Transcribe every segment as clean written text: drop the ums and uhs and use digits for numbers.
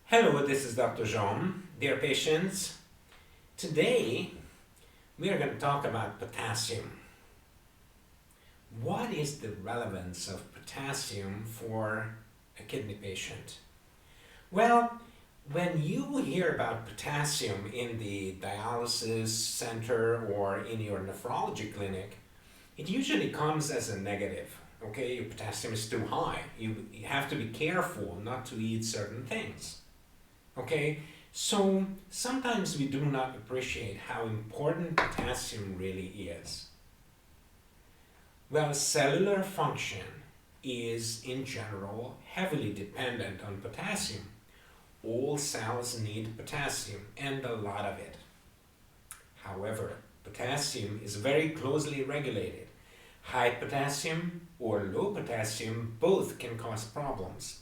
Hello, this is Dr. Jean. Dear patients, today we are going to talk about potassium. What is the relevance of potassium for a kidney patient? Well, when you hear about potassium in the dialysis center or in your nephrology clinic, it usually comes as a negative. Okay, your potassium is too high. You have to be careful not to eat certain things. Okay, so sometimes we do not appreciate how important potassium really is. Well, cellular function is in general heavily dependent on potassium. All cells need potassium and a lot of it. However, potassium is very closely regulated. High potassium or low potassium both can cause problems.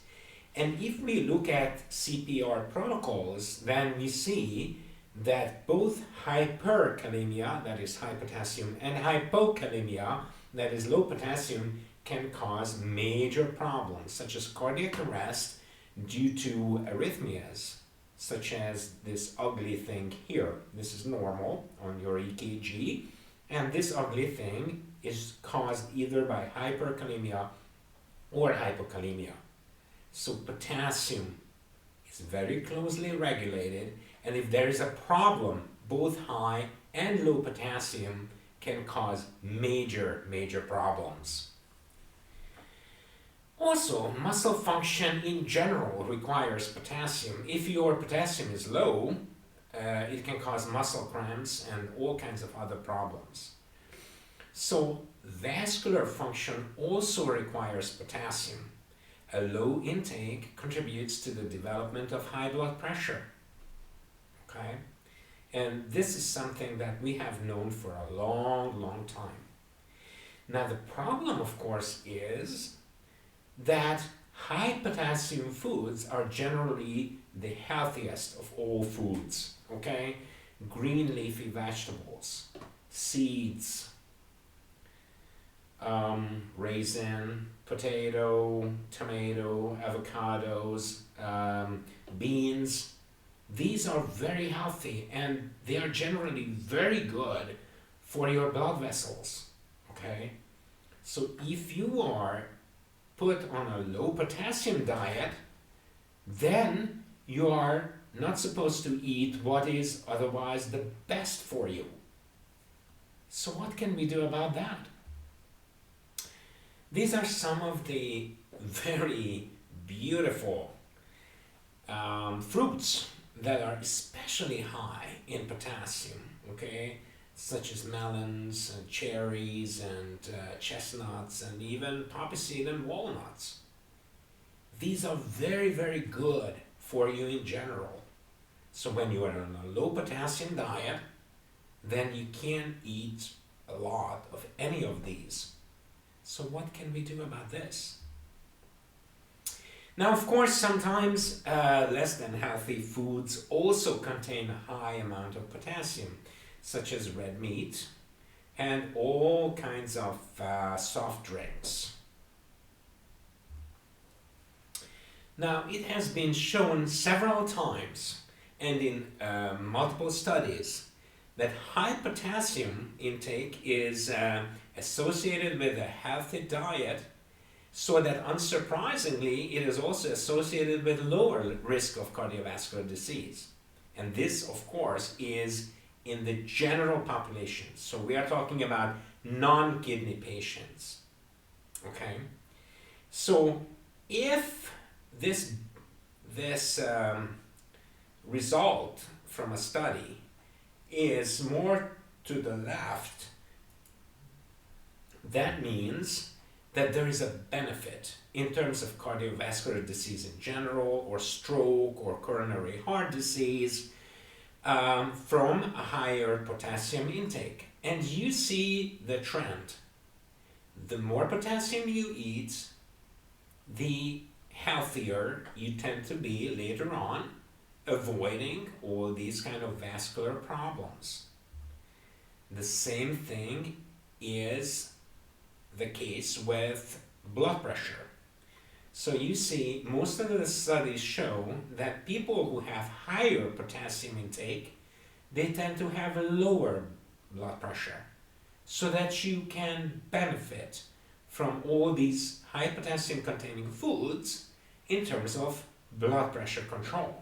And if we look at CPR protocols, then we see that both hyperkalemia, that is high potassium, and hypokalemia, that is low potassium, can cause major problems, such as cardiac arrest due to arrhythmias, such as this ugly thing here. This is normal on your EKG, and this ugly thing is caused either by hyperkalemia or hypokalemia. So potassium is very closely regulated, and if there is a problem, both high and low potassium can cause major problems. Also, muscle function in general requires potassium. If your potassium is low, it can cause muscle cramps and all kinds of other problems. So vascular function also requires potassium. A low intake contributes to the development of high blood pressure. Okay? And this is something that we have known for a long time. Now the problem, of course, is that high potassium foods are generally the healthiest of all foods. Okay? Green leafy vegetables, seeds, raisin, potato, tomato, avocados, beans. These are very healthy and they are generally very good for your blood vessels. Okay? So if you are put on a low potassium diet, then you are not supposed to eat what is otherwise the best for you. So what can we do about that? These are some of the very beautiful fruits that are especially high in potassium, okay? Such as melons and cherries and chestnuts and even poppy seed and walnuts. These are very good for you in general. So when you are on a low potassium diet, then you can't eat a lot of any of these. So what can we do about this? Now, of course, sometimes less than healthy foods also contain a high amount of potassium, such as red meat and all kinds of soft drinks. Now, it has been shown several times and in multiple studies that high potassium intake is associated with a healthy diet, so that unsurprisingly it is also associated with lower risk of cardiovascular disease. And this, of course, is in the general population. So we are talking about non-kidney patients. Okay? So if this result from a study is more to the left, that means that there is a benefit in terms of cardiovascular disease in general, or stroke, or coronary heart disease from a higher potassium intake. And you see the trend. The more potassium you eat, the healthier you tend to be later on, avoiding all these kind of vascular problems. The same thing is the case with blood pressure. So you see, most of the studies show that people who have higher potassium intake, they tend to have a lower blood pressure, so that you can benefit from all these high potassium containing foods in terms of blood pressure control.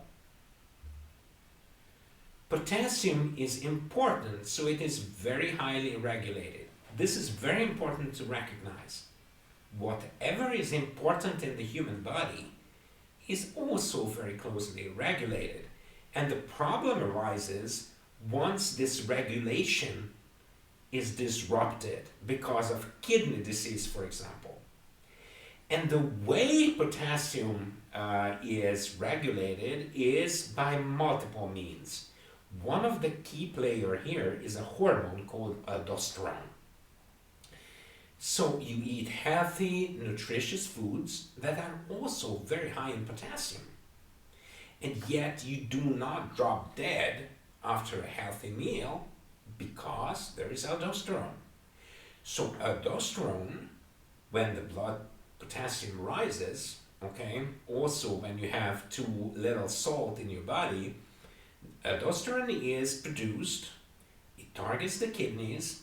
Potassium is important, so it is very highly regulated. This is very important to recognize. Whatever is important in the human body is also very closely regulated. And the problem arises once this regulation is disrupted because of kidney disease, for example. And the way potassium is regulated is by multiple means. One of the key players here is a hormone called aldosterone. So you eat healthy, nutritious foods that are also very high in potassium. And yet you do not drop dead after a healthy meal because there is aldosterone. So aldosterone, when the blood potassium rises, okay, also when you have too little salt in your body, aldosterone is produced, it targets the kidneys,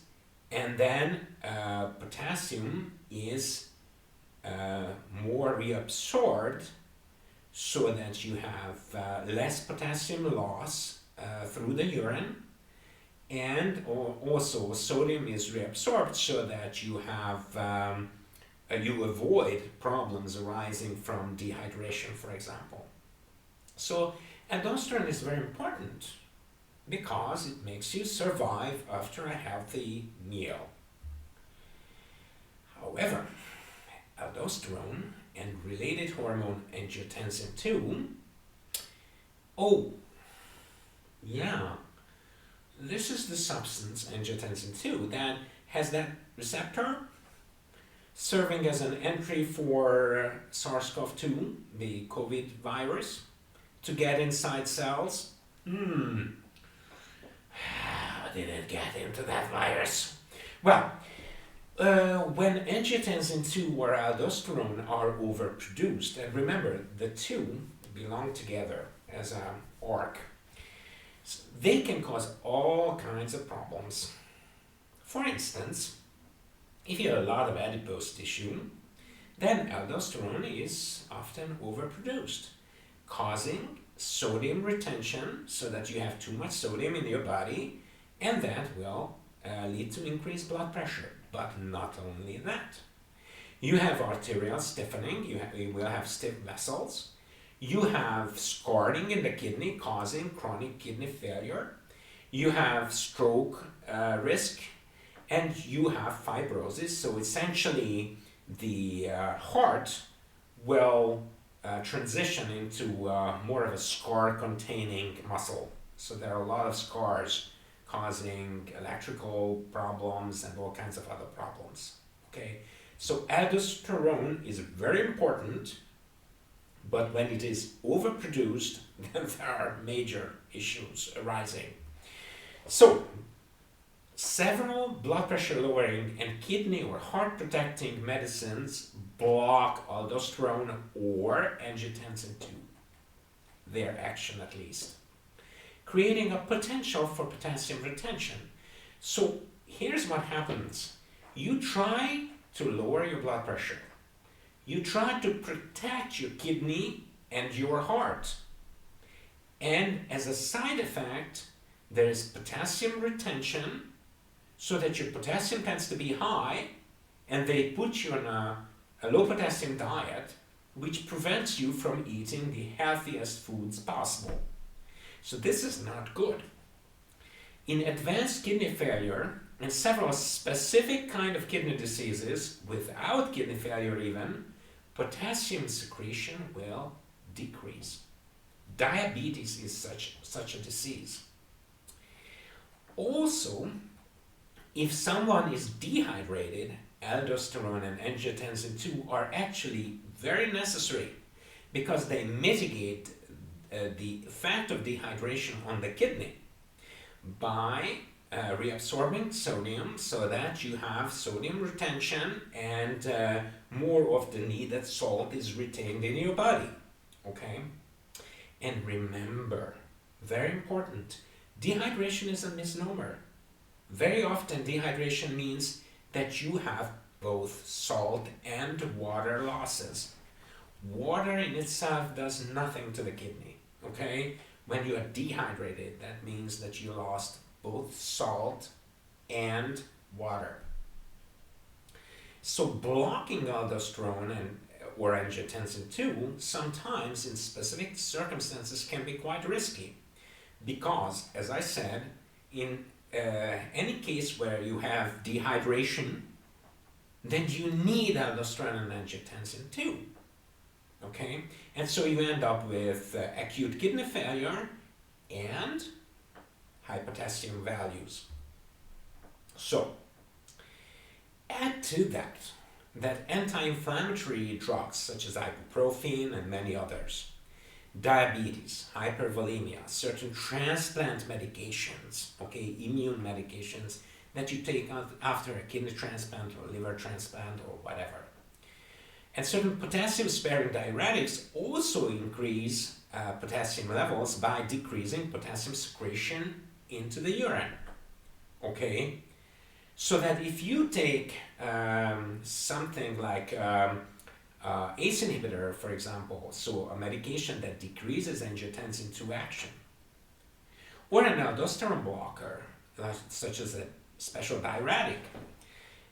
and then potassium is more reabsorbed so that you have less potassium loss through the urine, and also sodium is reabsorbed so that you have you avoid problems arising from dehydration, for example. So aldosterone is very important because it makes you survive after a healthy meal. However, aldosterone and related hormone angiotensin II, this is the substance angiotensin II that has that receptor serving as an entry for SARS-CoV-2, the COVID virus, to get inside cells. I didn't get into that virus. Well, when angiotensin II or aldosterone are overproduced, and remember, the two belong together as an arc, they can cause all kinds of problems. For instance, if you have a lot of adipose tissue, then aldosterone is often overproduced, causing sodium retention so that you have too much sodium in your body, and that will lead to increased blood pressure. But not only that. You have arterial stiffening, you will have stiff vessels, you have scarring in the kidney causing chronic kidney failure, you have stroke risk, and you have fibrosis. So essentially the heart will transition into more of a scar-containing muscle. So there are a lot of scars causing electrical problems and all kinds of other problems. Okay, so aldosterone is very important, but when it is overproduced, then there are major issues arising. So, several blood pressure lowering and kidney or heart protecting medicines block aldosterone or angiotensin II, their action at least, creating a potential for potassium retention. So here's what happens. You try to lower your blood pressure. You try to protect your kidney and your heart. And as a side effect, there is potassium retention so that your potassium tends to be high, and they put you on a low potassium diet, which prevents you from eating the healthiest foods possible. So this is not good. In advanced kidney failure and several specific kind of kidney diseases, without kidney failure even, potassium secretion will decrease. Diabetes is such a disease. Also, if someone is dehydrated, aldosterone and angiotensin II are actually very necessary because they mitigate the effect of dehydration on the kidney by reabsorbing sodium so that you have sodium retention and more of the needed salt is retained in your body. Okay? And remember, very important, dehydration is a misnomer. Very often dehydration means that you have both salt and water losses. Water in itself does nothing to the kidney, okay? When you are dehydrated, that means that you lost both salt and water. So blocking aldosterone or angiotensin 2 sometimes in specific circumstances can be quite risky because, as I said, in any case where you have dehydration, then you need aldosterone and angiotensin 2. Okay? And so you end up with acute kidney failure and high potassium values. So, add to that anti-inflammatory drugs such as ibuprofen and many others, diabetes, hypervolemia, certain transplant medications, okay, immune medications that you take after a kidney transplant or liver transplant or whatever. And certain potassium-sparing diuretics also increase potassium levels by decreasing potassium secretion into the urine. Okay? So that if you take something like ACE inhibitor, for example, so a medication that decreases angiotensin 2 action, or an aldosterone blocker, such as a special diuretic,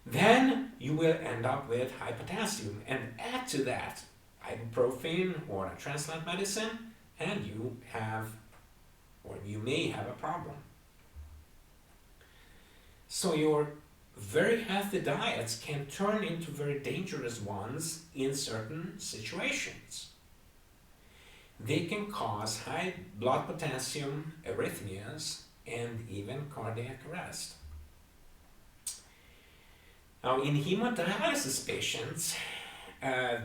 then you will end up with high potassium. And add to that ibuprofen or a transplant medicine, and you have, or you may have a problem. So your very healthy diets can turn into very dangerous ones in certain situations. They can cause high blood potassium arrhythmias and even cardiac arrest. Now, in hemodialysis patients,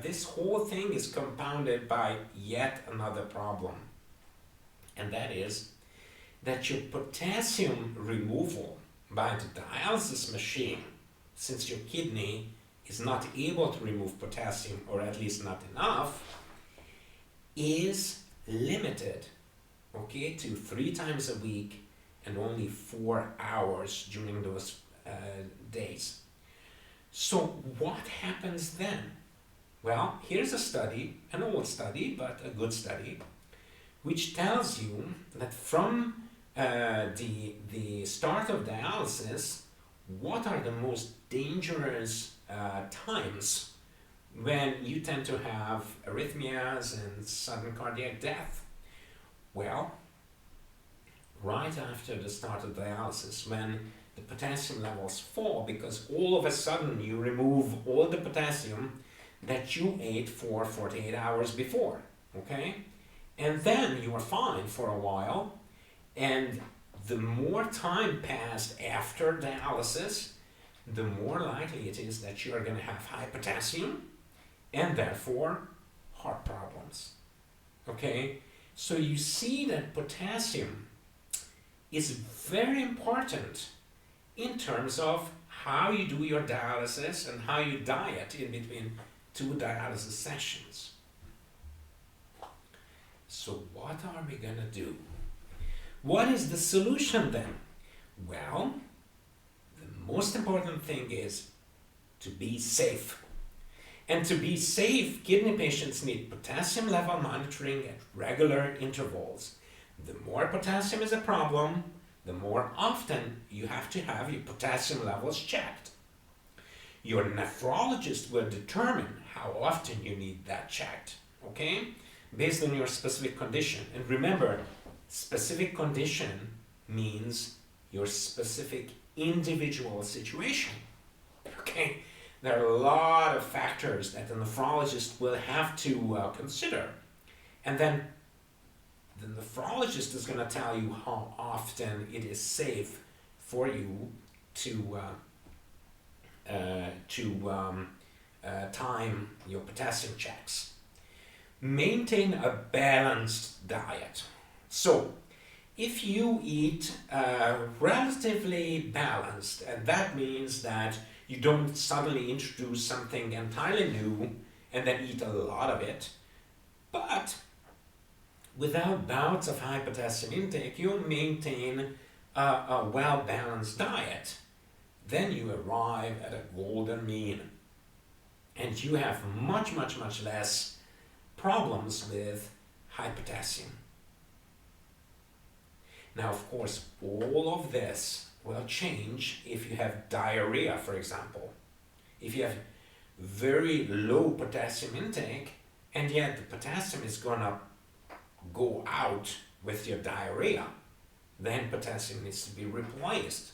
this whole thing is compounded by yet another problem, and that is that your potassium removal by the dialysis machine, since your kidney is not able to remove potassium, or at least not enough, is limited, okay, to 3 times a week and only 4 hours during those days. So what happens then? Well, here's a study, an old study, but a good study, which tells you that from the start of dialysis, what are the most dangerous times when you tend to have arrhythmias and sudden cardiac death? Well, right after the start of dialysis, when the potassium levels fall because all of a sudden you remove all the potassium that you ate for 48 hours before, okay? And then you are fine for a while, and the more time passed after dialysis, the more likely it is that you are going to have high potassium and therefore heart problems, okay? So you see that potassium is very important in terms of how you do your dialysis and how you diet in between 2 dialysis sessions. So what are we going to do? What is the solution then? Well, the most important thing is to be safe. And to be safe, kidney patients need potassium level monitoring at regular intervals. The more potassium is a problem, the more often you have to have your potassium levels checked. Your nephrologist will determine how often you need that checked, okay? Based on your specific condition. And remember, specific condition means your specific individual situation, okay? There are a lot of factors that the nephrologist will have to consider. And then the nephrologist is going to tell you how often it is safe for you to time your potassium checks. Maintain a balanced diet. So, if you eat relatively balanced, and that means that you don't suddenly introduce something entirely new and then eat a lot of it, but without bouts of high potassium intake, you maintain a well-balanced diet, then you arrive at a golden mean. And you have much, much, much less problems with high potassium. Now, of course, all of this will change if you have diarrhea, for example. If you have very low potassium intake, and yet the potassium is gonna go out with your diarrhea, then potassium needs to be replaced,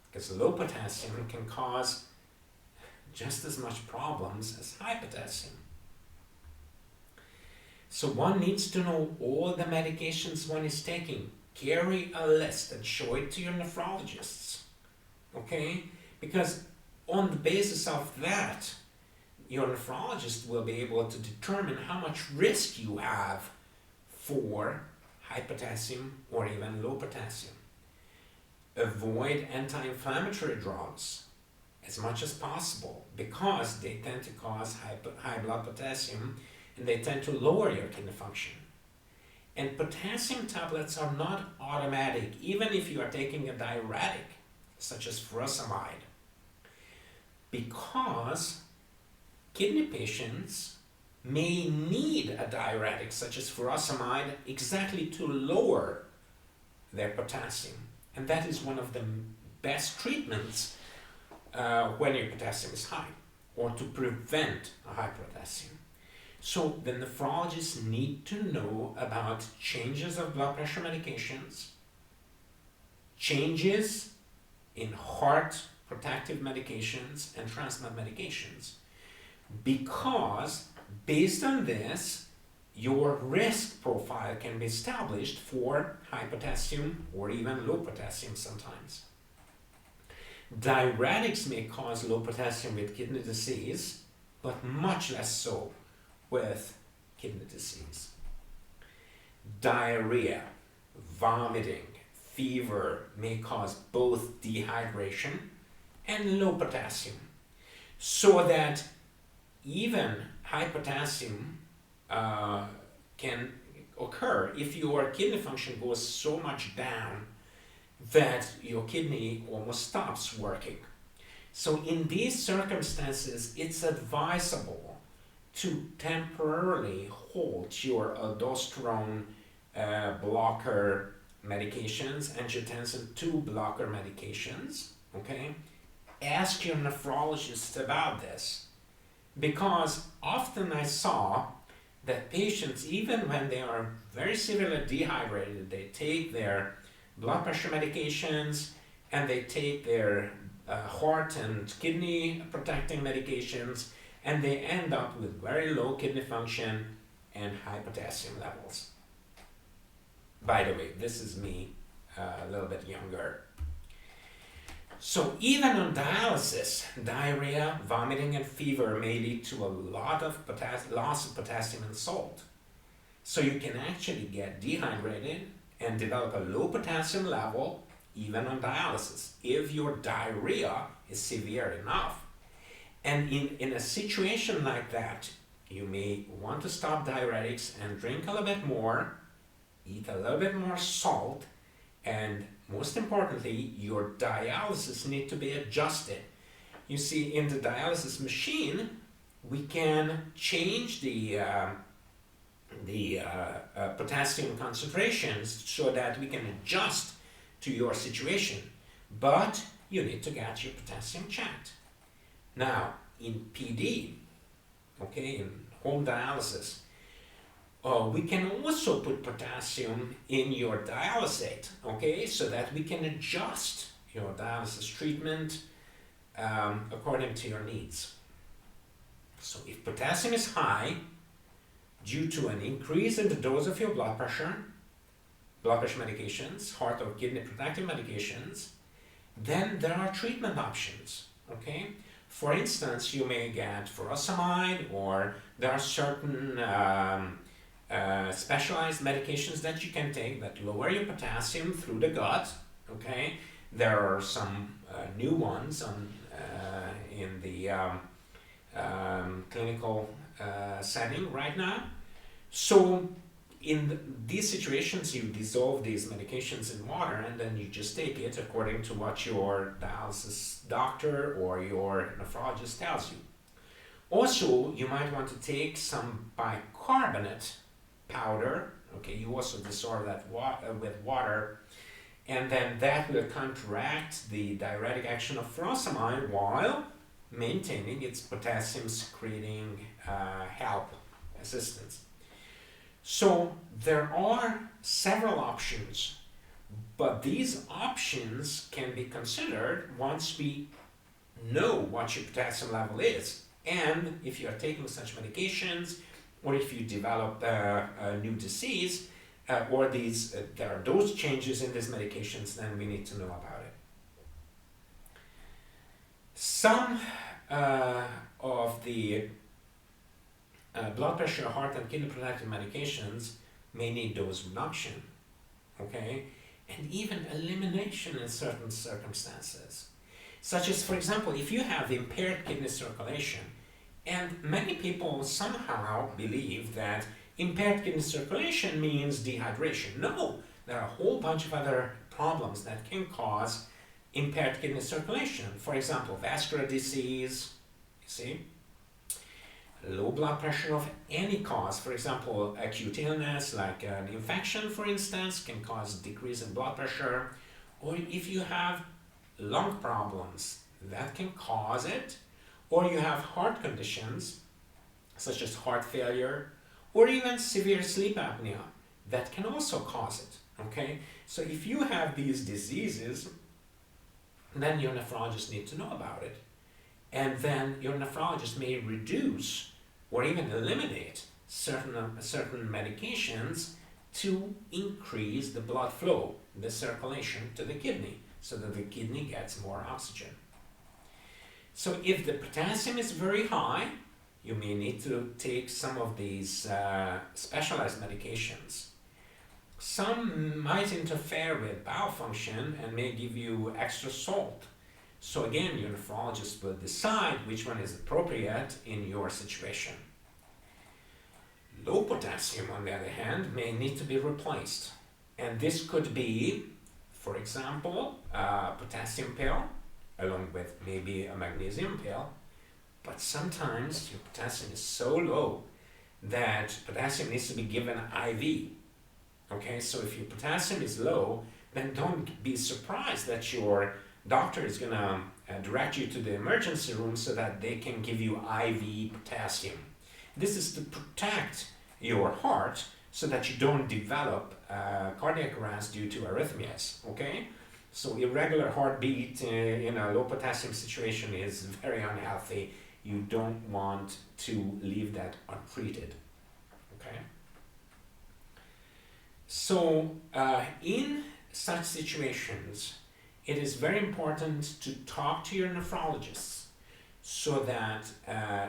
because low potassium can cause just as much problems as high potassium. So one needs to know all the medications one is taking. Carry a list and show it to your nephrologists, okay? Because on the basis of that, your nephrologist will be able to determine how much risk you have for high potassium or even low potassium. Avoid anti-inflammatory drugs as much as possible because they tend to cause high blood potassium and they tend to lower your kidney function. And potassium tablets are not automatic, even if you are taking a diuretic, such as furosemide, because kidney patients may need a diuretic, such as furosemide, exactly to lower their potassium. And that is one of the best treatments when your potassium is high, or to prevent a high potassium. So the nephrologists need to know about changes of blood pressure medications, changes in heart protective medications and transplant medications, because based on this, your risk profile can be established for high potassium or even low potassium sometimes. Diuretics may cause low potassium with kidney disease, but much less so with kidney disease. Diarrhea, vomiting, fever may cause both dehydration and low potassium, so that even high potassium can occur if your kidney function goes so much down that your kidney almost stops working. So in these circumstances, it's advisable to temporarily halt your aldosterone blocker medications, angiotensin II blocker medications, okay? Ask your nephrologist about this, because often I saw that patients, even when they are very severely dehydrated, they take their blood pressure medications and they take their heart and kidney protecting medications, and they end up with very low kidney function and high potassium levels. By the way, this is me a little bit younger. So even on dialysis, diarrhea, vomiting, and fever may lead to a lot of loss of potassium and salt. So you can actually get dehydrated and develop a low potassium level even on dialysis if your diarrhea is severe enough. And in a situation like that, you may want to stop diuretics and drink a little bit more, eat a little bit more salt, and most importantly, your dialysis need to be adjusted. You see, in the dialysis machine, we can change the potassium concentrations so that we can adjust to your situation. But you need to get your potassium checked. Now, in PD, okay, in home dialysis, we can also put potassium in your dialysate, okay, so that we can adjust your dialysis treatment according to your needs. So if potassium is high due to an increase in the dose of your blood pressure medications, heart or kidney protective medications, then there are treatment options, okay? For instance, you may get furosemide, or there are certain specialized medications that you can take that lower your potassium through the gut. Okay, there are some new ones in the clinical setting right now. So in these situations, you dissolve these medications in water and then you just take it according to what your dialysis doctor or your nephrologist tells you. Also, you might want to take some bicarbonate powder. Okay, you also dissolve that with water, and then that will counteract the diuretic action of furosemide while maintaining its potassium secreting help assistance. So there are several options, but these options can be considered once we know what your potassium level is, and if you are taking such medications, or if you develop a new disease, or there are those changes in these medications, then we need to know about it. Some of the blood pressure, heart, and kidney protective medications may need dose reduction, okay, and even elimination in certain circumstances. Such as, for example, if you have impaired kidney circulation, and many people somehow believe that impaired kidney circulation means dehydration. No, there are a whole bunch of other problems that can cause impaired kidney circulation. For example, vascular disease, you see, low blood pressure of any cause. For example, acute illness like an infection, for instance, can cause decrease in blood pressure. Or if you have lung problems, that can cause it. Or you have heart conditions such as heart failure or even severe sleep apnea, that can also cause it. Okay, so if you have these diseases, then your nephrologist needs to know about it, and then your nephrologist may reduce or even eliminate certain medications to increase the blood flow, the circulation to the kidney, so that the kidney gets more oxygen. So if the potassium is very high, you may need to take some of these specialized medications. Some might interfere with bowel function and may give you extra salt. So again, your nephrologist will decide which one is appropriate in your situation. Low potassium, on the other hand, may need to be replaced. And this could be, for example, a potassium pill, along with maybe a magnesium pill. But sometimes your potassium is so low that potassium needs to be given IV. Okay, so if your potassium is low, then don't be surprised that your doctor is going to direct you to the emergency room so that they can give you IV potassium. This is to protect your heart so that you don't develop cardiac arrest due to arrhythmias. Okay, so irregular heartbeat in a low potassium situation is very unhealthy. You don't want to leave that untreated. Okay. So in such situations, it is very important to talk to your nephrologists so that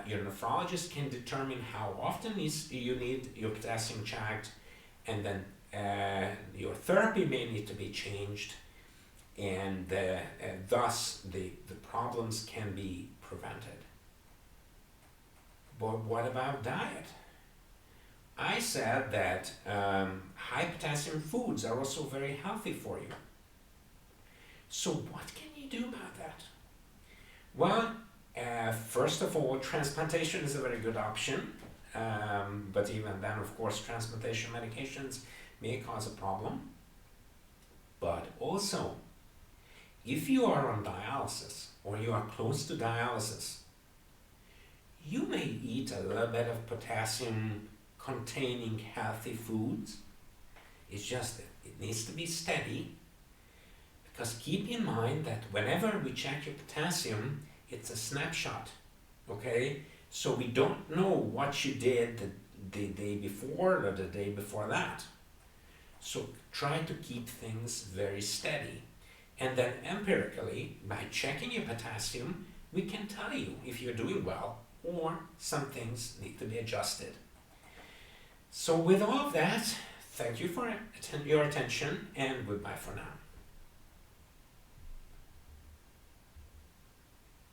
your nephrologist can determine how often you need your potassium checked, and then your therapy may need to be changed, and thus the problems can be prevented. But what about diet? I said that high potassium foods are also very healthy for you. So what can you do about that? Well, first of all, transplantation is a very good option. But even then, of course, transplantation medications may cause a problem. But also, if you are on dialysis or you are close to dialysis, you may eat a little bit of potassium containing healthy foods. It's just that it needs to be steady, because keep in mind that whenever we check your potassium, it's a snapshot, okay? So we don't know what you did the day before or the day before that. So try to keep things very steady. And then empirically, by checking your potassium, we can tell you if you're doing well or some things need to be adjusted. So with all of that, thank you for your attention and goodbye for now.